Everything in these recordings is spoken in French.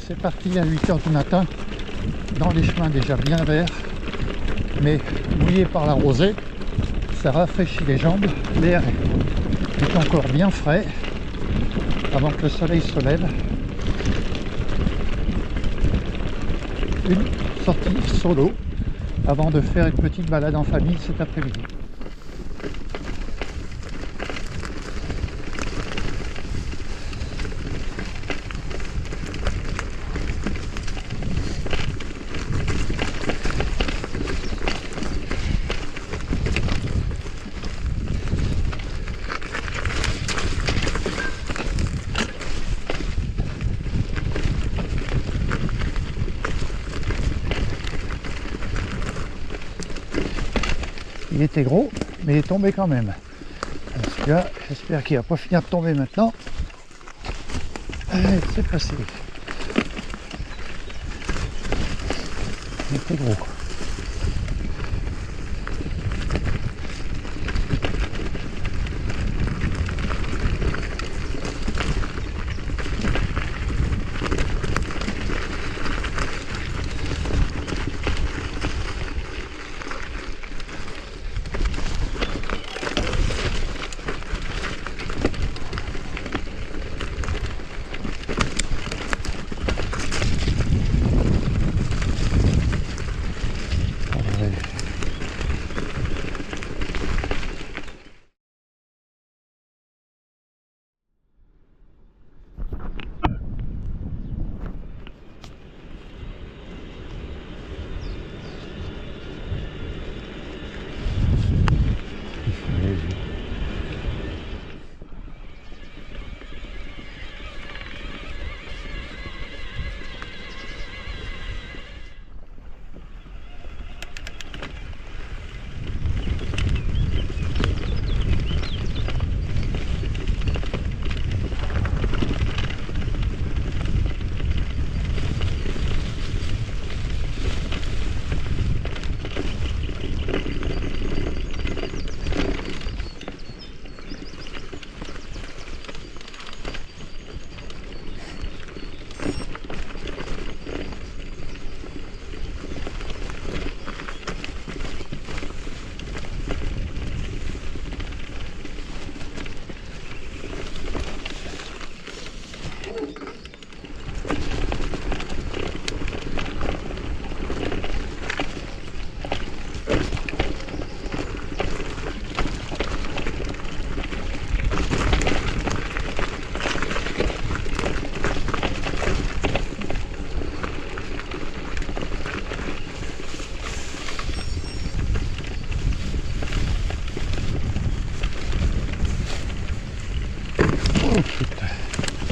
c'est parti à 8 h du matin, dans les chemins déjà bien verts, mais mouillés par la rosée, ça rafraîchit les jambes, l'air est encore bien frais, avant que le soleil se lève. Une sortie solo, avant de faire une petite balade en famille cet après-midi. Il était gros, mais il est tombé quand même. Celui-là, j'espère qu'il va pas finir de tomber maintenant. Allez, c'est passé. Il était gros.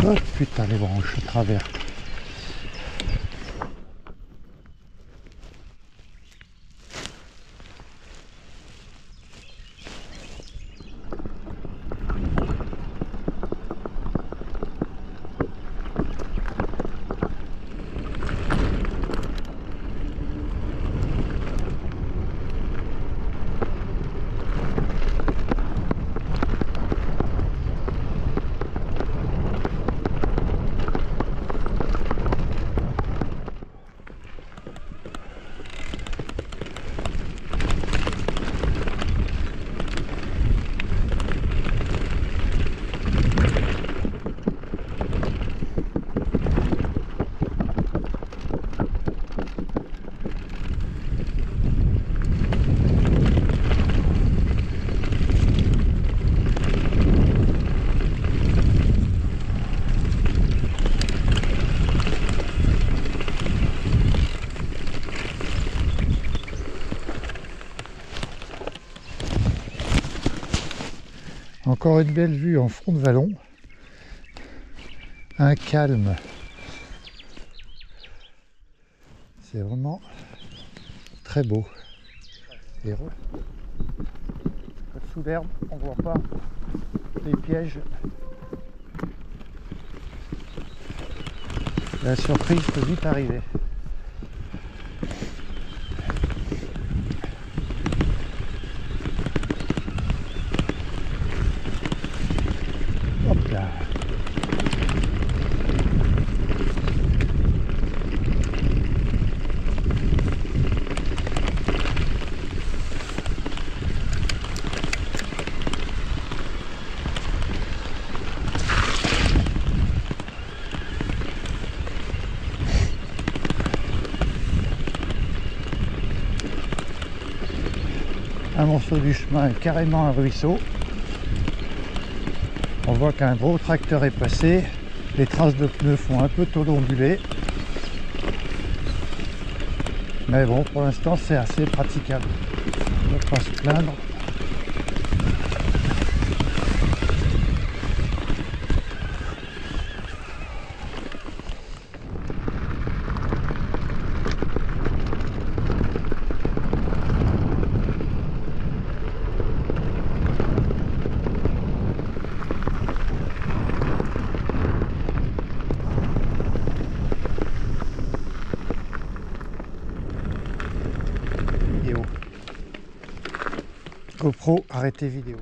Oh putain, les branches à travers. Encore une belle vue en fond de vallon, un calme, c'est vraiment très beau. Et sous l'herbe, on voit pas les pièges. La surprise peut vite arriver. Hop là. Un morceau du chemin est carrément un ruisseau. On voit qu'un gros tracteur est passé. Les traces de pneus font un peu onduler. Mais bon, pour l'instant, c'est assez praticable. On ne va pas se plaindre. GoPro, arrêtez vidéo.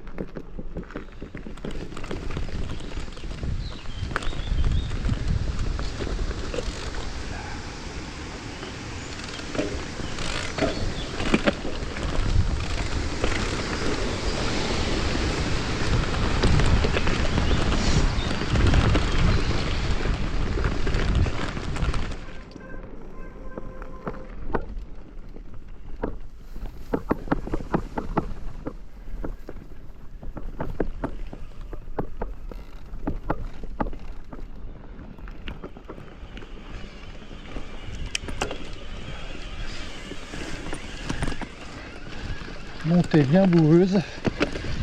Montée bien boueuse,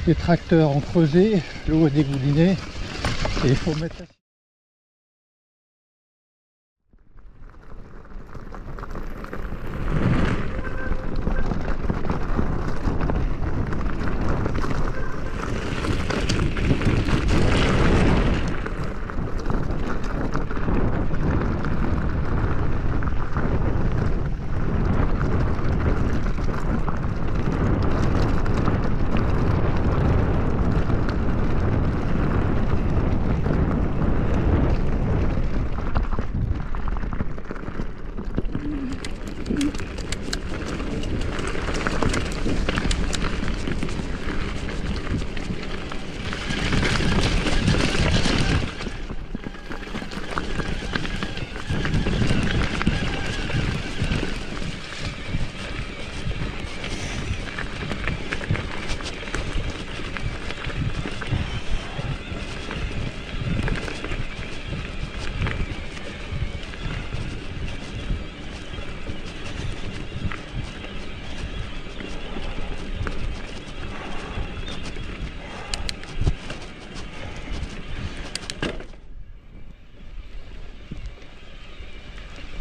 les tracteurs ont creusé, l'eau est dégoulinée et il faut mettre la...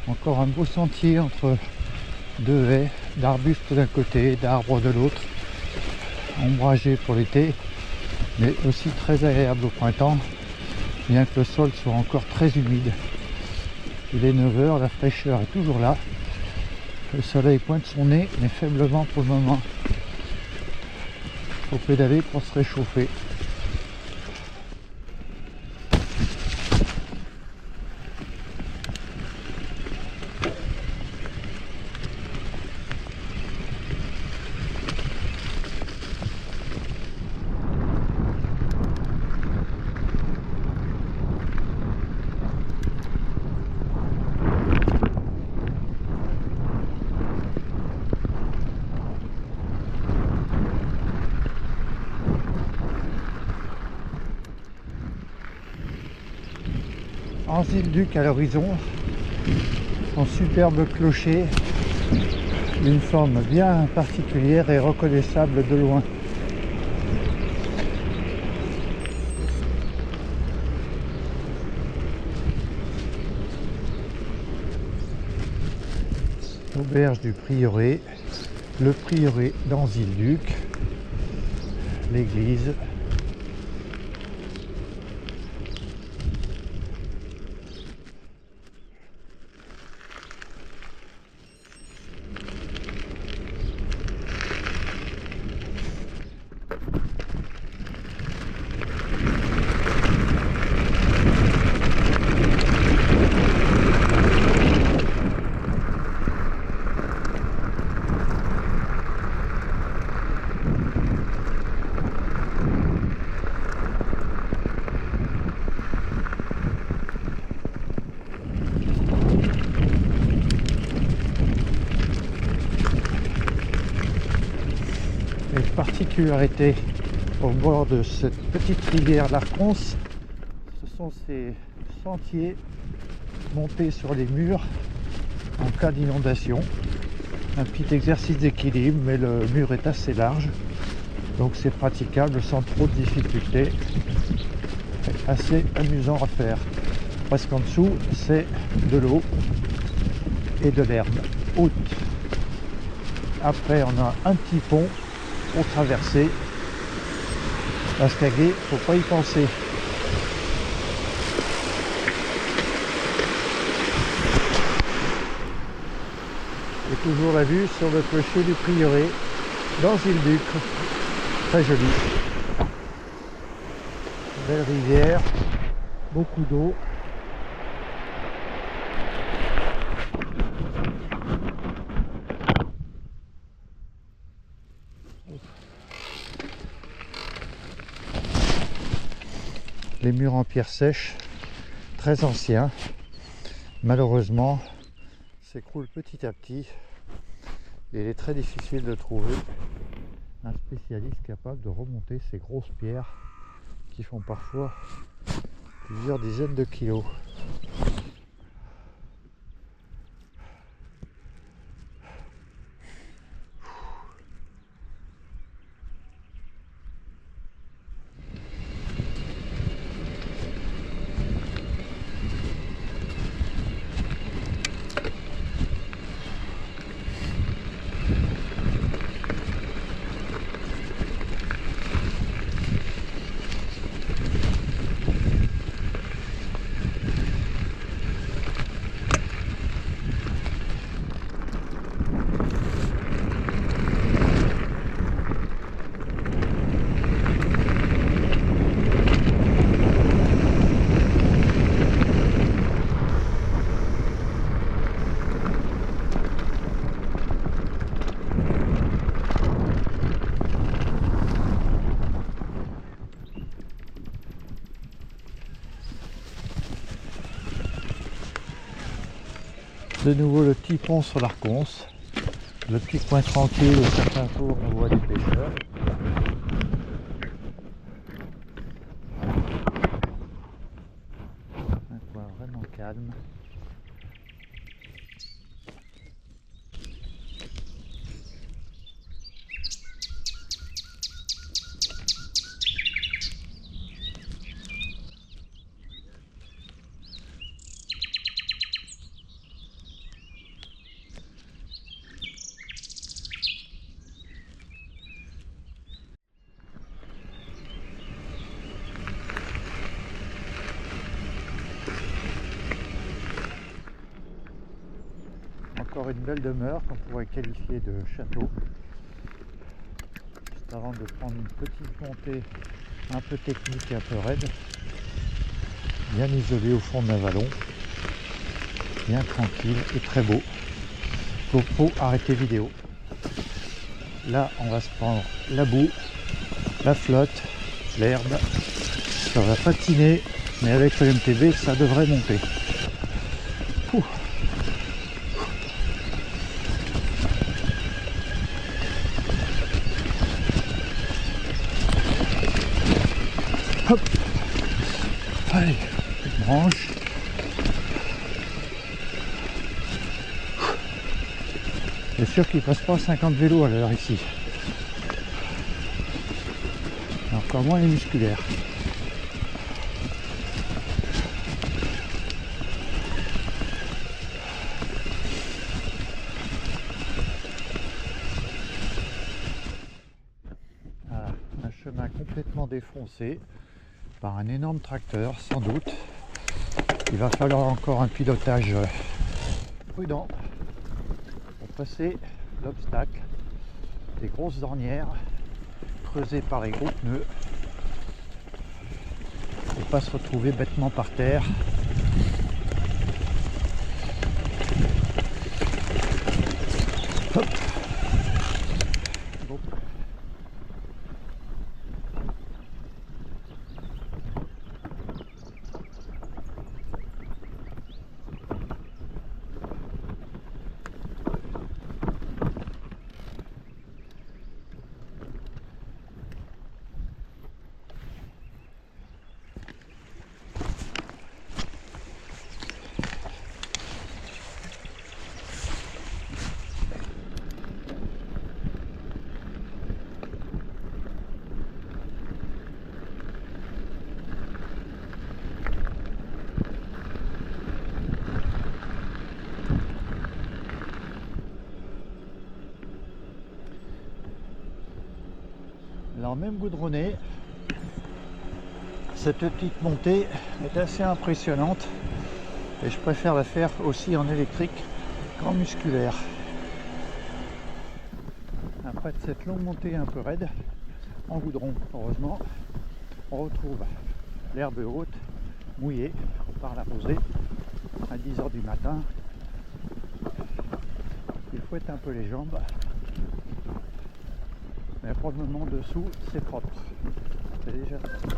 Encore un beau sentier entre deux haies, d'arbustes d'un côté, d'arbres de l'autre, ombragé pour l'été, mais aussi très agréable au printemps, bien que le sol soit encore très humide. Il est 9 h, la fraîcheur est toujours là, le soleil pointe son nez, mais faiblement pour le moment. Il faut pédaler pour se réchauffer. Anse-Île-Duc à l'horizon, son superbe clocher d'une forme bien particulière et reconnaissable de loin. L'auberge du prieuré, le prieuré d'Anse-Île-Duc, l'église. particularité au bord de cette petite rivière l'Arconce, ce sont ces sentiers montés sur les murs en cas d'inondation. Un petit exercice d'équilibre, mais le mur est assez large, donc c'est praticable sans trop de difficultés. C'est assez amusant à faire, parce qu'en dessous c'est de l'eau et de l'herbe haute. Après on a un petit pont pour traverser. La Skagit, faut pas y penser. Et toujours la vue sur le clocher du prieuré dans Île-Ducre, très joli. Belle rivière, beaucoup d'eau. Les murs en pierre sèche, très anciens, malheureusement s'écroulent petit à petit et il est très difficile de trouver un spécialiste capable de remonter ces grosses pierres qui font parfois plusieurs dizaines de kilos. De nouveau le petit pont sur l'Arconce, le petit coin tranquille où certains jours on voit des pêcheurs. Un coin vraiment calme. Encore une belle demeure qu'on pourrait qualifier de château. Juste avant de prendre une petite montée un peu technique et un peu raide, bien isolé au fond d'un vallon, bien tranquille et très beau. GoPro arrêtez vidéo. Là on va se prendre la boue, la flotte, l'herbe, ça va patiner, mais avec le MTB ça devrait monter. Ouh. Hop. Allez, une branche. C'est sûr qu'il passe pas 50 vélos à l'heure ici. Et encore moins les musculaires. Voilà, un chemin complètement défoncé par un énorme tracteur, sans doute. Il va falloir encore un pilotage prudent pour passer l'obstacle des grosses ornières creusées par les gros pneus et pas se retrouver bêtement par terre. Hop. Bon. Alors même goudronné, cette petite montée est assez impressionnante et je préfère la faire aussi en électrique qu'en musculaire. Après cette longue montée un peu raide, en goudron heureusement, on retrouve l'herbe haute, mouillée par la rosée à 10 h du matin. Il fouette un peu les jambes, mais pour le moment dessous c'est propre. C'est déjà dans ce pays.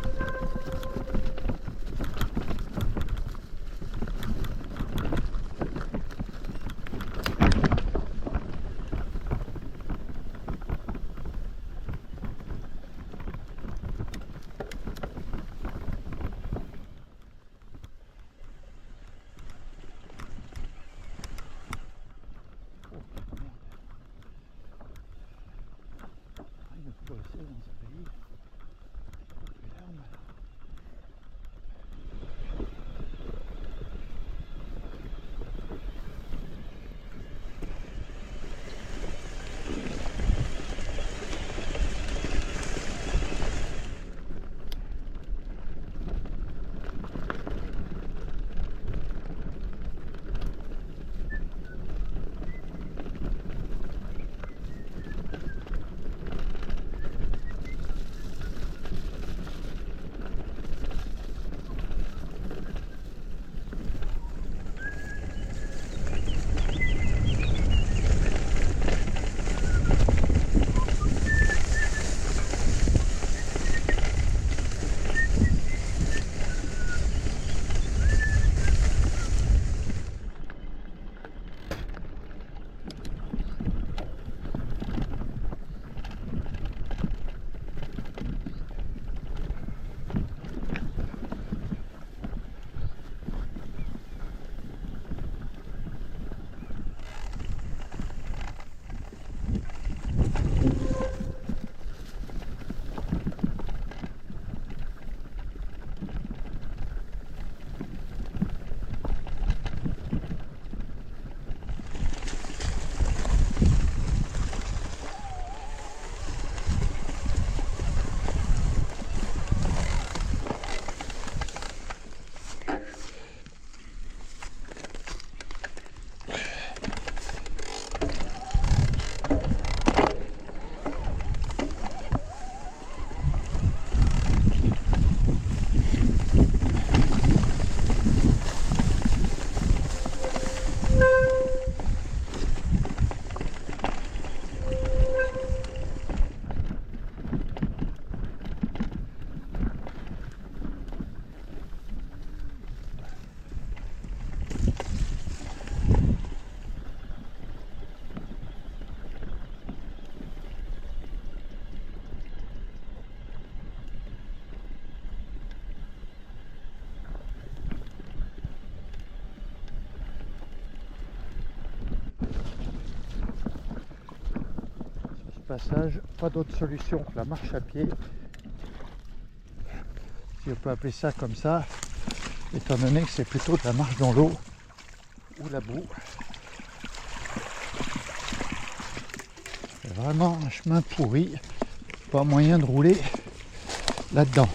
Passage, pas d'autre solution que la marche à pied, si on peut appeler ça comme ça, étant donné que c'est plutôt de la marche dans l'eau ou la boue. C'est vraiment un chemin pourri, pas moyen de rouler là-dedans.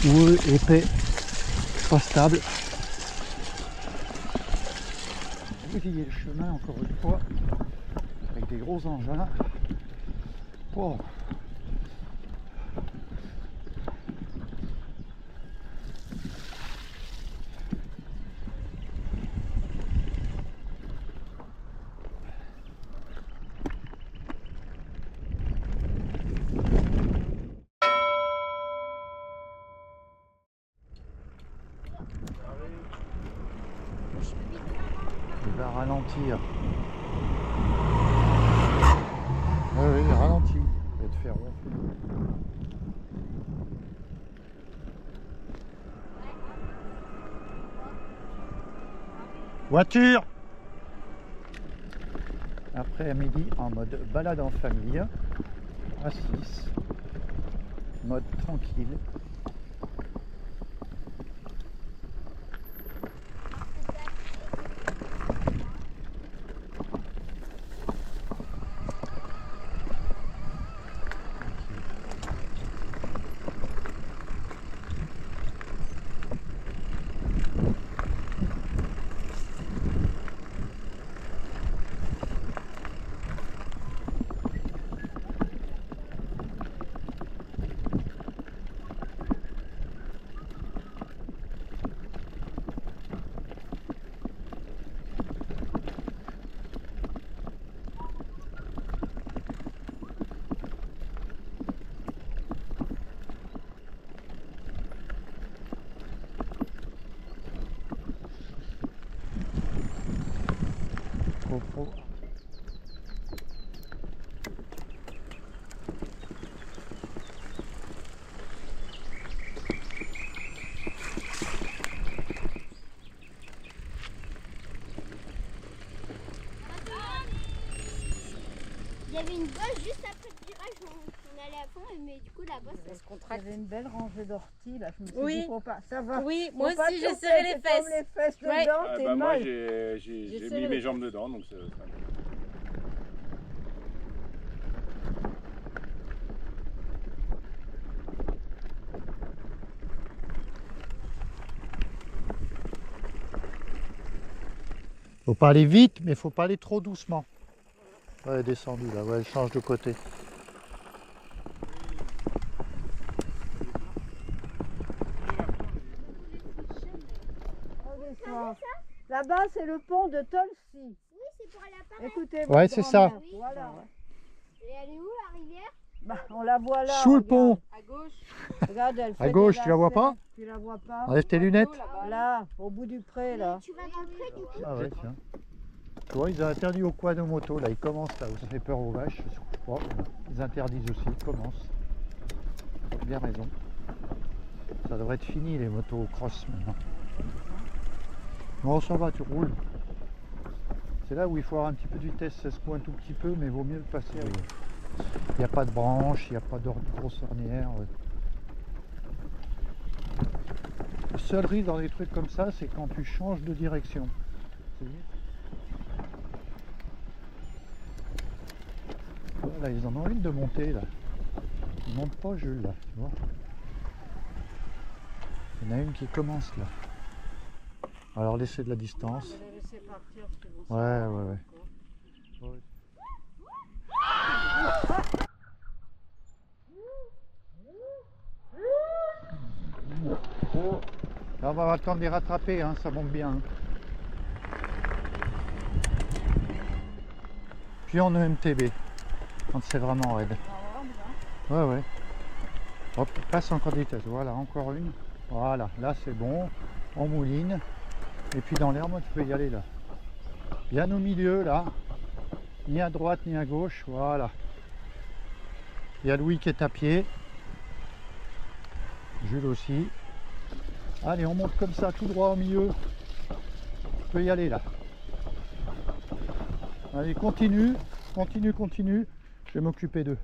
Boueux, épais, pas stable. Bousiller le chemin encore une fois avec des gros engins. Oh. Il va ralentir. Oui, il ralentit. Il va te faire ronfler. Voiture! Après à midi en mode balade en famille à 6. Mode tranquille. Trop. Il y avait une bosse juste après le virage, on allait à fond, mais du coup la bosse elle se Il y contracte. avait une belle rangée d'orties là, je me suis Oui. dit faut pas, ça va. Oui, Faut moi pas aussi j'ai tout serré faire, les c'est comme fesses. les fesses Ouais. dedans, t'es Moi mal. j'ai serré mis les mes jambes dedans, donc c'est un peu. Faut pas aller vite, mais faut pas aller trop doucement. Ouais, elle est descendue là, ouais, elle change de côté. Là-bas c'est le pont de Tolsi. Oui, c'est pour aller à Paris. Écoutez, Ouais, votre c'est ça. grand-mère, Voilà. Et elle est où la rivière? Bah, on la voit là. Sous le regarde. pont. À gauche. Regarde, elle fait À gauche, des tu la vois lacets. pas? Tu la vois pas? Enlève tes lunettes. Là, au bout du pré là. Tu vas dans le pré du coup? Ah ouais, tiens. Tu vois, ils ont interdit au quad de moto, là, ils commencent là où ça fait peur aux vaches, je crois. Ils interdisent aussi, ils commencent. Ils ont bien raison. Ça devrait être fini les motos au cross maintenant. Non, ça va, tu roules. C'est là où il faut avoir un petit peu de vitesse, ça secoue un tout petit peu, mais vaut mieux le passer. Il n'y a pas de branche, il n'y a pas de grosse ornière. Le seul risque dans des trucs comme ça, c'est quand tu changes de direction. Voilà, ils en ont une de montée là. Ils montent pas, Jules, là, tu vois. Il y en a une qui commence là. Alors laissez de la distance. Je vais les laisser partir, parce que bon, Ouais. Oh. Là, on va avoir le temps de les rattraper, hein, ça monte bien. Hein. Puis en EMTB, quand c'est vraiment raide. Ouais. Hop, passe encore de vitesse. Voilà, encore une. Voilà, là c'est bon. On mouline. Et puis dans l'herbe, tu peux y aller là. Bien au milieu là. Ni à droite ni à gauche. Voilà. Il y a Louis qui est à pied. Jules aussi. Allez, on monte comme ça, tout droit au milieu. Tu peux y aller là. Allez, continue. Je vais m'occuper d'eux.